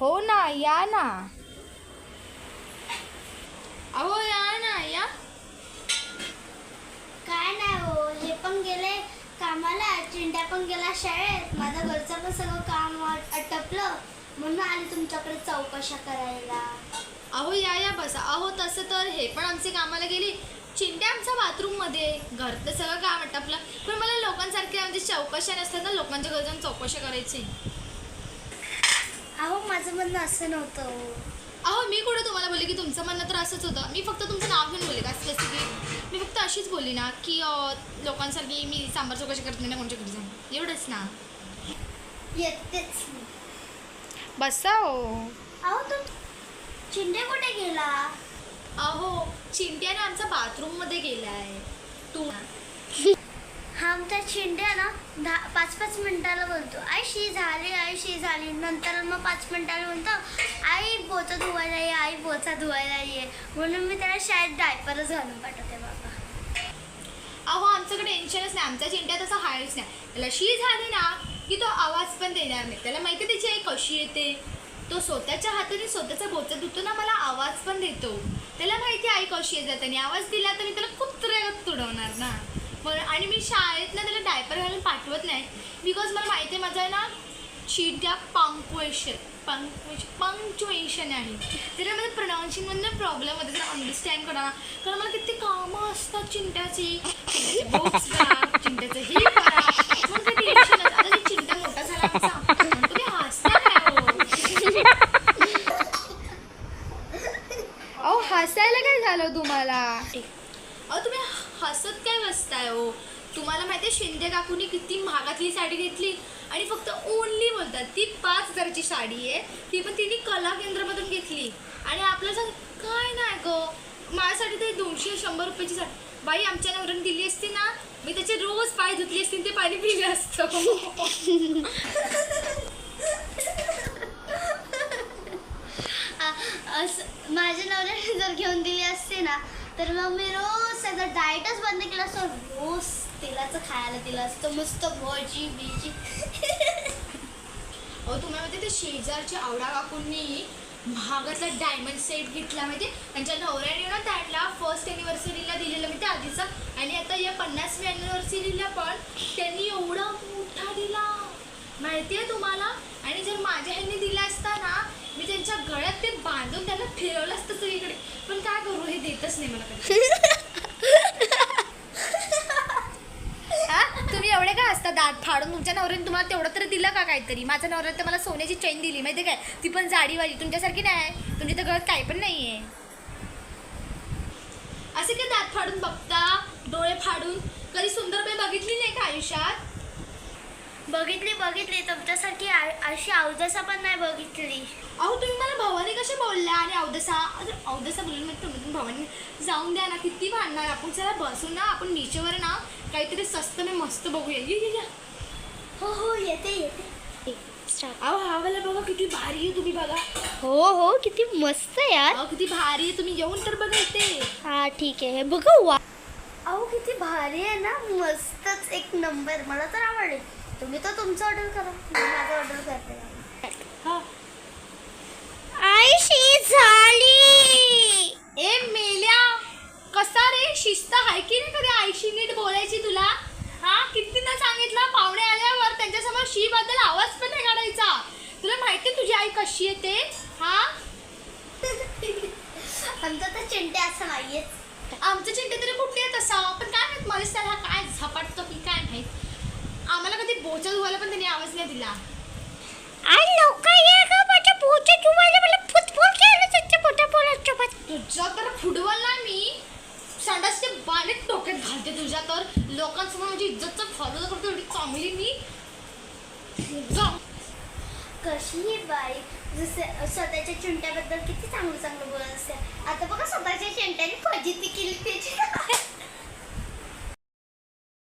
हो ना, या ना. अहो या ना या. काय नाही हो, हे पण गेले कामाला, चिंट्या पण गेला शाळेत, माझं घरचं पण सगळं काम आटपलं म्हणून आले तुमच्याकडे चौकशा करायला. अहो या बसा. अहो तसं तर हे पण आमचे कामाला गेली. चिंट्या आमच्या बाथरूम मध्ये, घरचं सगळं काम आटपलं. पण मला लोकांसारखे म्हणजे चौकशा नसतात ना, लोकांच्या घरी जाऊन चौकशा करायची. अहो माझं म्हणणं असं नव्हतं हो. अहो मी कुठं तुम्हाला बोलले की तुमचं म्हणणं तर असंच होतं. मी फक्त तुमचं नाव घेऊन बोलले का, जसं की मी फक्त अशीच बोलली ना की लोकांसारखी मी सांबार चौकशी करत नाही ना कोणच्या घरी जाऊन, एवढंच ना. येतेच. बसा हो. अहो तू चिंट्या कुठे गेला? अहो चिंट्याने आमचा बाथरूम मध्ये गेलाय. तू हा आमचा चिंट्या ना 5-5 मिनिटाला बोलतो आई शी झाली, नंतर मग 5 मिनिटाला म्हणतो आई बोचा धुवायला ये, आई बोचा धुवायला ये, म्हणून मी त्याला शाळेत डायपरच घालून पाठवते बाबा. अहो आमच्याकडे टेन्शनच नाही, आमचा चिंट्या तसा हायच नाही. त्याला शी झाली ना की तो आवाज पण देणार नाही. त्याला माहिती त्याची आई कशी येते. तो स्वतःच्या हाताने स्वतःचा बोचा धुतो ना, मला आवाज पण देतो. त्याला माहिती आई कशी येते, त्याने आवाज दिला तर मी त्याला खूप तुडवणार ना. आणि मी शाळेत ना त्याला डायपर घालून पाठवत नाही, बिकॉज मला माहिती आहे माझा ना चिंट्या पंक्च्युएशन आहे. त्याला माझं प्रोनाऊन्सिंगमधनं प्रॉब्लेम होते, त्याला अंडरस्टँड करा. कारण मला किती कामं असतात चिंट्याची, बुक्स करा, चिंट्याचं हे करा, मग ते टेन्शन. आता ते चिंट्या मोठा झाला आमचा, तुम्ही हसता काय हो? अहो हसायला काय झालं तुम्हाला? अहो तुम्ही हसत काय बसताय हो? तुम्हाला माहिती आहे शिंदे काकूनी किती महागातली साडी घेतली आणि फक्त ओनली बोलतात ती 5,000ची साडी आहे. ती पण तिने कला केंद्रामधून घेतली आणि आपल्याला काय नाही गं, माझ्यासाठी ते 200-100 रुपयाची साडी. बाई आमच्या नवऱ्याने दिली असती ना, मी त्याचे रोज पाय धुतले असतील, ते पाणी पिलं असतं. असं माझ्या नवऱ्याने जर घेऊन दिली असते ना तर मग मी रोज त्याचा डाएटच बंद केला असतं, रोज तेलाचं खायला दिलं असतं, मस्त भजी बिजी. अहो तुम्हाला माहिती ते शेजारच्या आवडा काकूंनी महागातला डायमंड सेट घेतला माहिती. त्यांच्या नवऱ्याने ना त्यांना फर्स्ट ॲनिव्हर्सरीला दिलेलं माहिती आधीचा, आणि आता या 50वी ॲनिव्हर्सरीला पण त्यांनी एवढा मोठा दिला माहिती आहे तुम्हाला. आणि जर माझ्या ह्यांनी दिला असता ना, मी त्यांच्या गळ्यात ते बांधून त्यांना फिरवलं असतं सगळीकडे. पण काय करू, हे देतच नाही मला कधी. तुम्ही एवढे का असता दात फाडून? तुमच्या नवऱ्याने तुम्हाला तेवढं तरी दिलं का काहीतरी? माझ्या नवऱ्याने तर मला सोन्याची चेन दिली माहिती काय, ती पण जाडीवाली, तुमच्यासारखी नाही. तुमच्या तर गळ्यात काही पण नाही आहे. असे काय दात फाडून बघता, डोळे फाडून? कधी सुंदरबाई बघितली नाही का आयुष्यात? बघितली तुमच्यासारखी अशी अवदसा पण नाही बघितली. अहो तुम्ही मला भवानी कशा बोलल्या आणि अवदसा बोलून मग तुम्ही भवानी जाऊन द्या ना, किती भांडणार आपण. चला बसून ना आपण नीचेवर ना काहीतरी स्वस्त मी मस्त बघूया. ये. हो येते. अहो हा वाला बघा किती भारी आहे, तुम्ही बघा. हो किती मस्त यार. अहो किती भारी आहे, तुम्ही येऊन तर बघा इथे. हा ठीक आहे, बघू. अहो किती भारी आहे ना, मस्तच एक नंबर, मला तर आवडले. तुम्ही तर तुमचं ऑर्डर करा, मी माझं ऑर्डर करते. हा आईशी झाली. ए मेल्या, कसा रे शिस्त आहे की नाही कधी आईशी नीट बोलायची तुला? हा कितीदा सांगितलं, पाहुणे आल्यावर त्यांच्यासमोर शी बद्दल आवाज पण नाही काढायचा. तुला माहिती आहे तुझी आई कशी येते? हा आमचा तर चिंट्या असं नाहीये. आमचं चिंटे तरी कुठे येत असा, पण काय माहित मलाच त्याला काय झपाटतो की काय माहित. आम्हाला कधी बोचा धुवायला पण त्यांनी आवाज नाही दिला. आई लवकर ये ग, माझ्या बोचा धुवायला, मला फुटबॉल खेळायला त्यांच्या पोटापोटात. तुझ्या तर फुटबॉल ना मी संडासचे बारीक डोक्यात घालते तुझ्या. तर लोकांसमोर माझी इज्जतचा फॉलो करतो, एवढी चांगली मी. कशी बाई, जसं स्वतःच्या चिंट्याबद्दल किती चांगलं बोलत असते. आता बघा स्वतःच्या चिंट्याने फजिती केली त्याची.